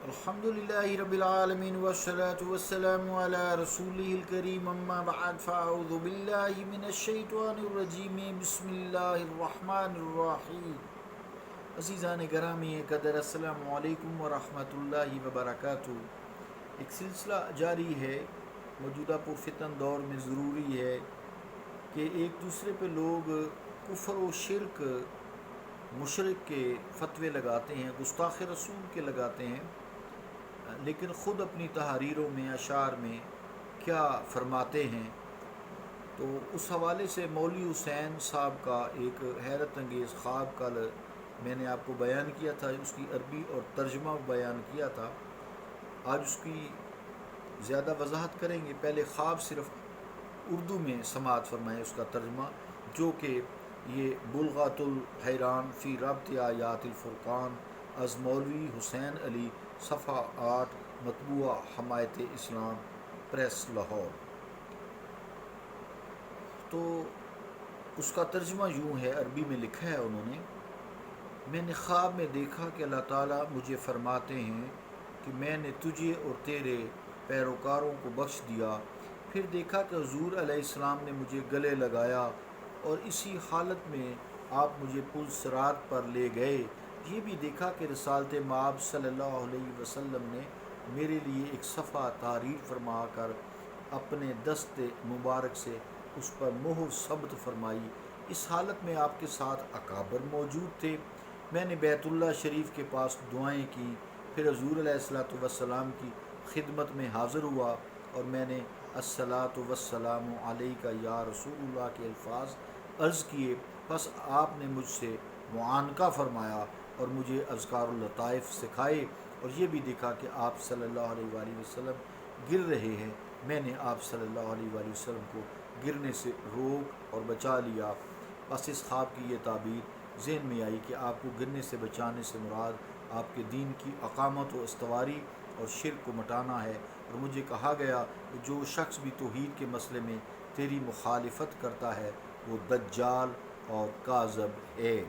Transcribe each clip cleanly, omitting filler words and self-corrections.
الحمدللہ رب العالمین والصلاة والسلام علی رسولہ الکریم اما بعد فاعوذ باللہ من الشیطان الرجیم بسم اللہ الرحمن الرحیم۔ عزیزان گرامی قدر، السلام علیکم ورحمۃ اللہ وبرکاتہ۔ ایک سلسلہ جاری ہے۔ موجودہ پرفتن دور میں ضروری ہے کہ ایک دوسرے پہ لوگ کفر و شرک مشرک کے فتوے لگاتے ہیں، گستاخ رسول کے لگاتے ہیں، لیکن خود اپنی تحریروں میں اشعار میں کیا فرماتے ہیں۔ تو اس حوالے سے مولوی حسین صاحب کا ایک حیرت انگیز خواب کل میں نے آپ کو بیان کیا تھا، اس کی عربی اور ترجمہ بیان کیا تھا۔ آج اس کی زیادہ وضاحت کریں گے۔ پہلے خواب صرف اردو میں سماعت فرمائیں، اس کا ترجمہ جو کہ یہ بلغۃ الحیران فی ربط آیات الفرقان از مولوی حسین علی، صفحہ 8، مطبوعہ حمایت اسلام پریس لاہور۔ تو اس کا ترجمہ یوں ہے، عربی میں لکھا ہے انہوں نے: میں نے خواب میں دیکھا کہ اللہ تعالیٰ مجھے فرماتے ہیں کہ میں نے تجھے اور تیرے پیروکاروں کو بخش دیا۔ پھر دیکھا کہ حضور علیہ السلام نے مجھے گلے لگایا اور اسی حالت میں آپ مجھے پل صراط پر لے گئے۔ یہ بھی دیکھا کہ رسالت مآب صلی اللہ علیہ وسلم نے میرے لیے ایک صفحہ تحریر فرما کر اپنے دست مبارک سے اس پر مہر ثبت فرمائی۔ اس حالت میں آپ کے ساتھ اکابر موجود تھے۔ میں نے بیت اللہ شریف کے پاس دعائیں کی، پھر حضور علیہ السلام کی خدمت میں حاضر ہوا اور میں نے الصلاۃ والسلام علیک یا رسول اللہ کے الفاظ عرض کیے۔ پس آپ نے مجھ سے معانقہ فرمایا اور مجھے اذکار اللطائف سکھائے، اور یہ بھی دیکھا کہ آپ صلی اللہ علیہ وآلہ وسلم گر رہے ہیں۔ میں نے آپ صلی اللہ علیہ وآلہ وسلم کو گرنے سے روک اور بچا لیا۔ بس اس خواب کی یہ تعبیر ذہن میں آئی کہ آپ کو گرنے سے بچانے سے مراد آپ کے دین کی اقامت و استواری اور شرک کو مٹانا ہے، اور مجھے کہا گیا کہ جو شخص بھی توحید کے مسئلے میں تیری مخالفت کرتا ہے وہ دجال اور کاذب ہے۔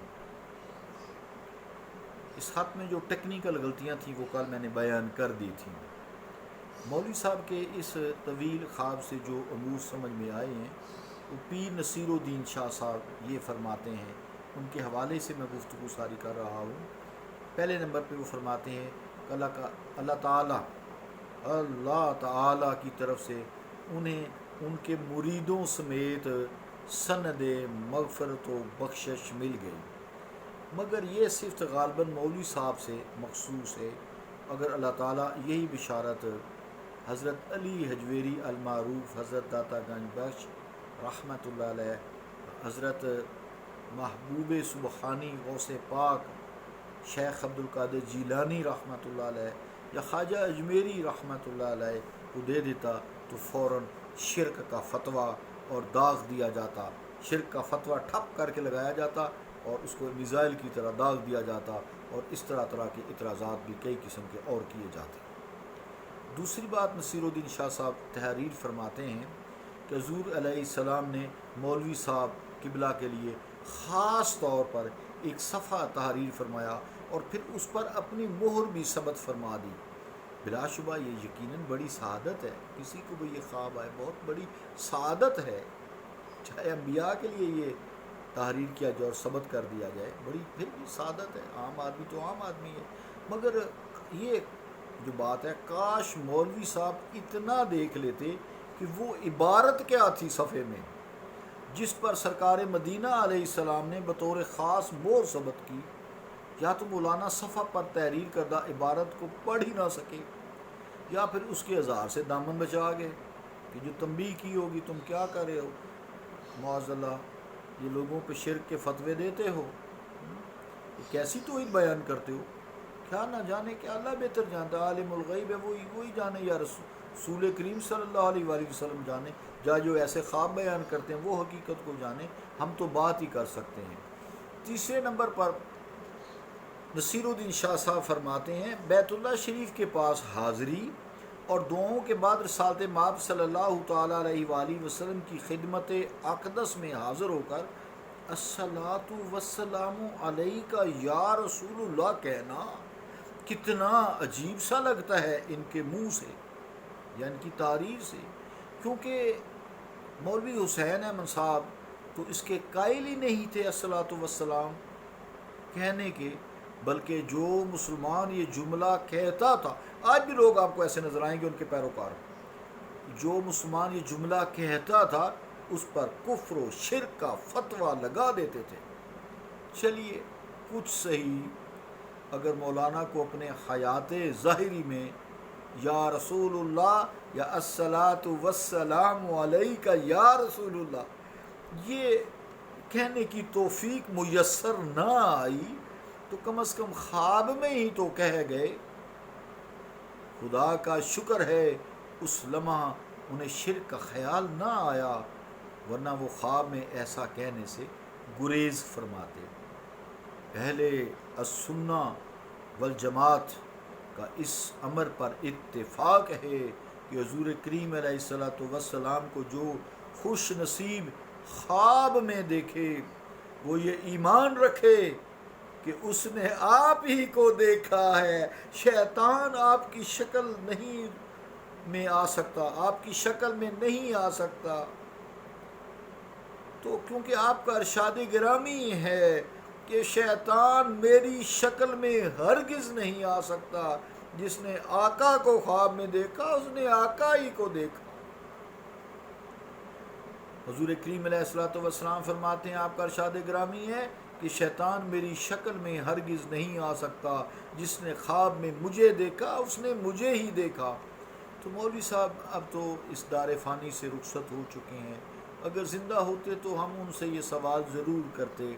اس خط میں جو ٹیکنیکل غلطیاں تھیں وہ کل میں نے بیان کر دی تھیں۔ مولوی صاحب کے اس طویل خواب سے جو امور سمجھ میں آئے ہیں وہ پیر نصیر الدین شاہ صاحب یہ فرماتے ہیں، ان کے حوالے سے میں گفتگو ساری کر رہا ہوں۔ پہلے نمبر پہ وہ فرماتے ہیں کہ اللہ تعالیٰ کی طرف سے انہیں ان کے مریدوں سمیت سند مغفرت و بخشش مل گئی، مگر یہ صرف غالباً مولوی صاحب سے مخصوص ہے۔ اگر اللہ تعالیٰ یہی بشارت حضرت علی حجویری المعروف، حضرت داتا گنج بخش رحمۃ اللہ علیہ، حضرت محبوب سبحانی غوث پاک شیخ عبدالقادر جیلانی رحمۃ اللہ علیہ یا خواجہ اجمیری رحمۃ اللہ علیہ کو دے دیتا تو فوراً شرک کا فتویٰ اور داغ دیا جاتا، شرک کا فتویٰ ٹھپ کر کے لگایا جاتا اور اس کو میزائل کی طرح داغ دیا جاتا، اور اس طرح کے اعتراضات بھی کئی قسم کے اور کیے جاتے۔ دوسری بات، نصیر الدین شاہ صاحب تحریر فرماتے ہیں کہ حضور علیہ السلام نے مولوی صاحب قبلہ کے لیے خاص طور پر ایک صفحہ تحریر فرمایا اور پھر اس پر اپنی مہر بھی ثبت فرما دی۔ بلا شبہ یہ یقیناً بڑی سعادت ہے، کسی کو بھی یہ خواب آئے بہت بڑی سعادت ہے، چاہے انبیاء کے لیے یہ تحریر کیا جائے اور ثبت کر دیا جائے، بڑی پھر بھی سعادت ہے۔ عام آدمی تو عام آدمی ہے، مگر یہ جو بات ہے، کاش مولوی صاحب اتنا دیکھ لیتے کہ وہ عبارت کیا تھی صفحے میں جس پر سرکار مدینہ علیہ السلام نے بطور خاص مہر ثبت کی، یا تو مولانا صفحہ پر تحریر کردہ عبارت کو پڑھ ہی نہ سکے، یا پھر اس کے ہزار سے دامن بچا گئے کہ جو تنبیہ کی ہوگی تم کیا کر رہے ہو، معاذ اللہ یہ لوگوں پہ شرک کے فتوے دیتے ہو، یہ کیسی توحید بیان کرتے ہو، کیا نہ جانے کہ اللہ بہتر جانتا، عالم الغیب ہے، وہی جانے، یا رسول کریم صلی اللہ علیہ وآلہ وسلم جانے، جو ایسے خواب بیان کرتے ہیں وہ حقیقت کو جانے، ہم تو بات ہی کر سکتے ہیں۔ تیسرے نمبر پر نصیر الدین شاہ صاحب فرماتے ہیں بیت اللہ شریف کے پاس حاضری اور دعاؤں کے بعد رسالت مآب صلی اللہ تعالیٰ علیہ وآلہ وسلم کی خدمت اقدس میں حاضر ہو کر الصلاۃ والسلام علیک یا رسول اللہ کہنا کتنا عجیب سا لگتا ہے ان کے منہ سے یا ان کی تعریف سے، کیونکہ مولوی حسین احمد صاحب تو اس کے قائل ہی نہیں تھے الصلاۃ والسلام کہنے کے، بلکہ جو مسلمان یہ جملہ کہتا تھا، آج بھی لوگ آپ کو ایسے نظر آئیں گے ان کے پیروکار، جو مسلمان یہ جملہ کہتا تھا اس پر کفر و شرک کا فتویٰ لگا دیتے تھے۔ چلیے کچھ صحیح، اگر مولانا کو اپنے حیات ظاہری میں یا رسول اللہ یا الصلاۃ والسلام علیک یا رسول اللہ یہ کہنے کی توفیق میسر نہ آئی تو کم از کم خواب میں ہی تو کہہ گئے۔ خدا کا شکر ہے اس لمحہ انہیں شرک کا خیال نہ آیا، ورنہ وہ خواب میں ایسا کہنے سے گریز فرماتے۔ اہل السنہ والجماعت کا اس امر پر اتفاق ہے کہ حضور کریم علیہ الصلوۃ والسلام کو جو خوش نصیب خواب میں دیکھے وہ یہ ایمان رکھے کہ اس نے آپ ہی کو دیکھا ہے، شیطان آپ کی شکل نہیں میں آ سکتا، آپ کی شکل میں نہیں آ سکتا، تو کیونکہ آپ کا ارشاد گرامی ہے کہ شیطان میری شکل میں ہرگز نہیں آ سکتا، جس نے آقا کو خواب میں دیکھا اس نے آقا ہی کو دیکھا۔ حضور کریم علیہ الصلوۃ والسلام فرماتے ہیں، آپ کا ارشاد گرامی ہے کہ شیطان میری شکل میں ہرگز نہیں آ سکتا، جس نے خواب میں مجھے دیکھا اس نے مجھے ہی دیکھا۔ تو مولوی صاحب اب تو اس دار فانی سے رخصت ہو چکے ہیں، اگر زندہ ہوتے تو ہم ان سے یہ سوال ضرور کرتے۔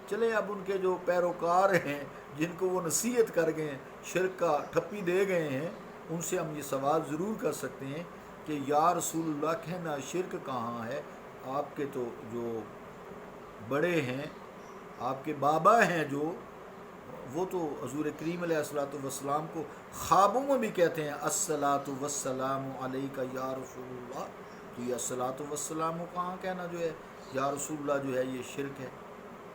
چلے اب ان کے جو پیروکار ہیں جن کو وہ نصیحت کر گئے ہیں، شرک کا ٹھپی دے گئے ہیں، ان سے ہم یہ سوال ضرور کر سکتے ہیں کہ یا رسول اللہ کہنا شرک کہاں ہے؟ آپ کے تو جو بڑے ہیں، آپ کے بابا ہیں جو، وہ تو حضور کریم علیہ الصلوۃ والسلام کو خوابوں میں بھی کہتے ہیں الصلاۃ والسلام علیک یا رسول اللہ، تو یہ الصلاۃ والسلام کہاں کہنا جو ہے یا رسول اللہ جو ہے یہ شرک ہے؟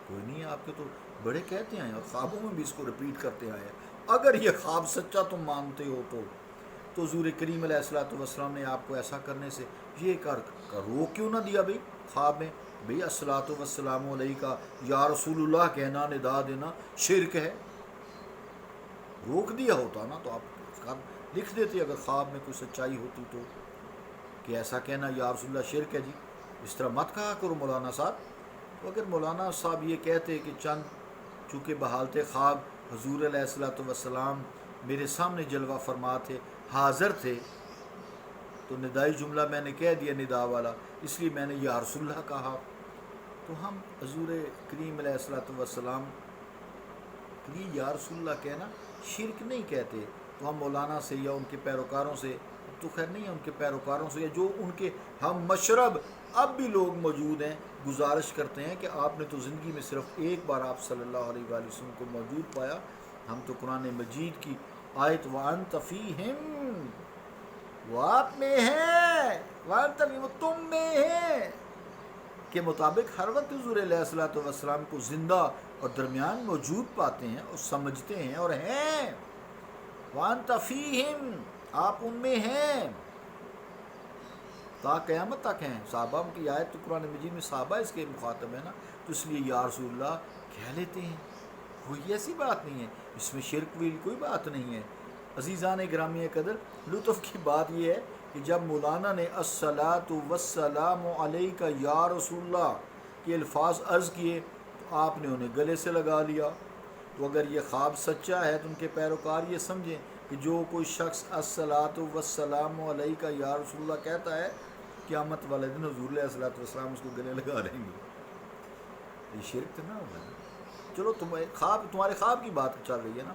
کوئی نہیں ہے، آپ کے تو بڑے کہتے ہیں اور خوابوں میں بھی اس کو رپیٹ کرتے آئے ہیں۔ اگر یہ خواب سچا تم مانتے ہو تو حضور کریم علیہ الصلوۃ والسلام نے آپ کو ایسا کرنے سے یہ کر روک کیوں نہ دیا بھئی خواب میں؟ بھئی الصلوۃ والسلام علیک یا رسول اللہ کہنا، ندا دینا شرک ہے، روک دیا ہوتا نا تو آپ لکھ دیتے اگر خواب میں کوئی سچائی ہوتی تو کہ ایسا کہنا یا رسول اللہ شرک ہے جی، اس طرح مت کہا کرو مولانا صاحب۔ تو اگر مولانا صاحب یہ کہتے کہ چند چونکہ بحالت خواب حضور علیہ الصلوۃ والسلام میرے سامنے جلوہ فرما تھے، حاضر تھے، تو ندائی جملہ میں نے کہہ دیا ندا والا، اس لیے میں نے یا رسول اللہ کہا، تو ہم حضور کریم علیہ الصلوۃ والسلام کے لیے یا رسول اللہ کہنا شرک نہیں کہتے۔ تو ہم مولانا سے یا ان کے پیروکاروں سے، تو خیر نہیں ہے ان کے پیروکاروں سے یا جو ان کے ہم مشرب اب بھی لوگ موجود ہیں، گزارش کرتے ہیں کہ آپ نے تو زندگی میں صرف ایک بار آپ صلی اللہ علیہ وآلہ وسلم کو موجود پایا، ہم تو قرآن مجید کی آیت وَأَنْتَ فِيهِمْ، وہ آپ میں ہیں، وَأَنْتَ فِيهِمْ، وہ تم میں ہیں کے مطابق ہر وقت حضور علیہ الصلوۃ والسلام کو زندہ اور درمیان موجود پاتے ہیں اور سمجھتے ہیں اور ہیں۔ وَأَنْتَ فِيهِمْ، آپ ان میں ہیں، تا قیامت تک ہیں۔ صحابہ کی آیت تو قرآن مجید میں صحابہ اس کے مخاطب ہے نا، تو اس لیے یا رسول اللہ کہہ لیتے ہیں، کوئی ایسی بات نہیں ہے، اس میں شرک بھی کوئی بات نہیں ہے۔ عزیزان گرامی قدر، لطف کی بات یہ ہے کہ جب مولانا نے الصلاۃ والسلام علیک یا رسول اللہ کے الفاظ عرض کیے تو آپ نے انہیں گلے سے لگا لیا۔ تو اگر یہ خواب سچا ہے تو ان کے پیروکار یہ سمجھیں کہ جو کوئی شخص الصلاۃ والسلام علیک یا رسول اللہ کہتا ہے، قیامت والے دن حضور علیہ الصلوۃ والسلام اس کو گلے لگا لیں گے، یہ شرک تو نہ ہوگا نا۔ چلو تمہارے خواب کی بات چل رہی ہے نا،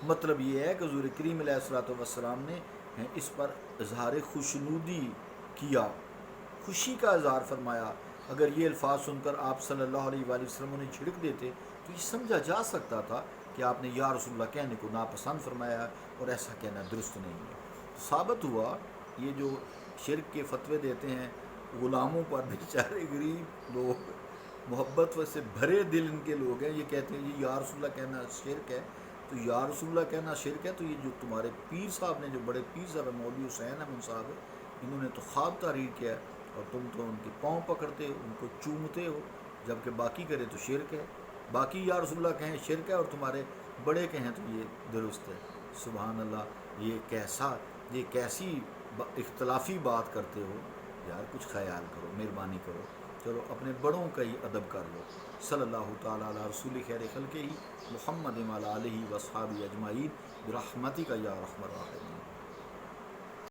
مطلب یہ ہے کہ حضور کریم علیہ الصلوۃ والسلام نے اس پر اظہار خوشنودی کیا، خوشی کا اظہار فرمایا۔ اگر یہ الفاظ سن کر آپ صلی اللہ علیہ وآلہ وسلم نے جھڑک دیتے تو یہ سمجھا جا سکتا تھا کہ آپ نے یا رسول اللہ کہنے کو ناپسند فرمایا اور ایسا کہنا درست نہیں ہے۔ ثابت ہوا یہ جو شرک کے فتوے دیتے ہیں غلاموں پر، بیچارے غریب لوگ محبت سے بھرے دل ان کے لوگ ہیں، یہ کہتے ہیں یہ یا رسول اللہ کہنا شرک ہے، تو یا رسول اللہ کہنا شرک ہے؟ تو یہ جو تمہارے پیر صاحب نے، جو بڑے پیر صاحب ہیں، مولوی حسین احمد صاحب، انہوں نے تو خواب تعبیر کیا ہے، اور تم تو ان کے پاؤں پکڑتے ہو، ان کو چومتے ہو، جبکہ باقی کرے تو شرک ہے۔ باقی یا رسول اللہ کہیں شرک ہے، اور تمہارے بڑے کہیں تو یہ درست ہے۔ سبحان اللہ، یہ کیسی اختلافی بات کرتے ہو یار، کچھ خیال کرو، مہربانی کرو، چلو اپنے بڑوں کا ہی ادب کر لو۔ صلی اللہ تعالیٰ علی رسول خیر خلقہ محمد وعلی آلہ وصحابہ اجمعین برحمتک یا ارحم الراحمین۔